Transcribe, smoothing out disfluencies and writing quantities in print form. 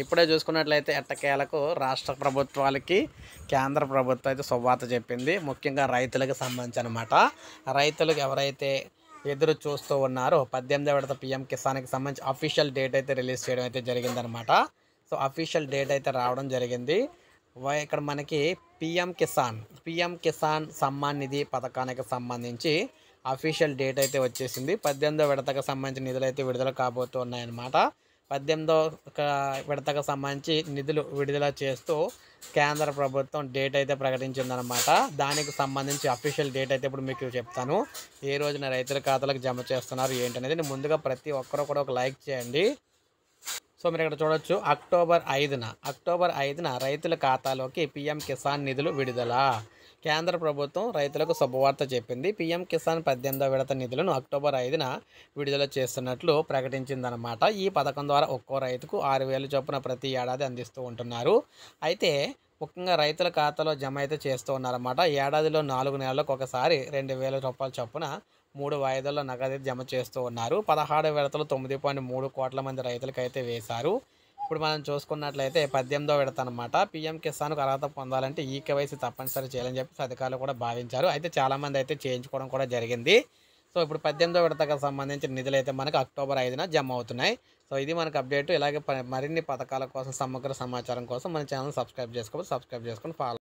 ఇప్పుడే చూసుకున్నట్లయితే ఎట్టకేలకు రాష్ట్ర ప్రభుత్వాలకి కేంద్ర ప్రభుత్వం అయితే శుభవార్త చెప్పింది. ముఖ్యంగా రైతులకు సంబంధించి అనమాట. రైతులకు ఎవరైతే ఎదురు చూస్తూ ఉన్నారో 18వ విడత పీఎం కిసాన్కి సంబంధించి అఫీషియల్ డేట్ అయితే రిలీజ్ చేయడం అయితే జరిగిందనమాట. సో అఫీషియల్ డేట్ అయితే రావడం జరిగింది. ఇక్కడ మనకి పీఎం కిసాన్ సమ్మాన్ నిధి పథకానికి సంబంధించి అఫీషియల్ డేట్ అయితే వచ్చేసింది. 18వ విడతకు సంబంధించిన నిధులు అయితే విడుదల కాబోతున్నాయన్నమాట. 18వ విడతకు సంబంధించి నిధులు విడుదల చేస్తూ కేంద్ర ప్రభుత్వం డేట్ అయితే ప్రకటించిందనమాట. దానికి సంబంధించి అఫీషియల్ డేట్ అయితే ఇప్పుడు మీకు చెప్తాను. ఏ రోజున రైతుల ఖాతాలకు జమ చేస్తున్నారు ఏంటనేది. నేను ముందుగా ప్రతి ఒక్కరూ కూడా ఒక లైక్ చేయండి. సో మీరు ఇక్కడ చూడొచ్చు, అక్టోబర్ 5న రైతుల ఖాతాలోకి పీఎం కిసాన్ నిధులు విడుదల. కేంద్ర ప్రభుత్వం రైతులకు శుభవార్త చెప్పింది. పీఎం కిసాన్ 18వ విడత నిధులను అక్టోబర్ 5న విడుదల చేస్తున్నట్లు ప్రకటించిందనమాట. ఈ పథకం ద్వారా ఒక్కో రైతుకు 6,000 చొప్పున ప్రతి ఏడాది అందిస్తూ ఉంటున్నారు. అయితే ముఖ్యంగా రైతుల ఖాతాలో జమ అయితే చేస్తూ ఉన్నారన్నమాట. ఏడాదిలో 4 నెలలకు ఒకసారి 2,000 రూపాయల చొప్పున 3 వాయిదాల్లో నగదు జమ చేస్తూ ఉన్నారు. 16 విడతలు 9.3 కోట్ల మంది రైతులకు అయితే వేశారు. ఇప్పుడు మనం చూసుకున్నట్లయితే 18వ విడత అనమాట. పీఎం కిసాన్కు అర్హత పొందాలంటే ఈ కేవైసీ తప్పనిసరి చేయాలని చెప్పి అధికారులు కూడా భావించారు. అయితే చాలామంది అయితే చేయించుకోవడం కూడా జరిగింది. సో ఇప్పుడు 18వ విడతకు సంబంధించిన నిధులు అయితే మనకు అక్టోబర్ 5న జమ అవుతున్నాయి. సో ఇది మనకు అప్డేట్. ఇలాగే మరిన్ని పథకాల కోసం సమగ్ర సమాచారం కోసం మన ఛానల్ సబ్స్క్రైబ్ చేసుకొని ఫాలో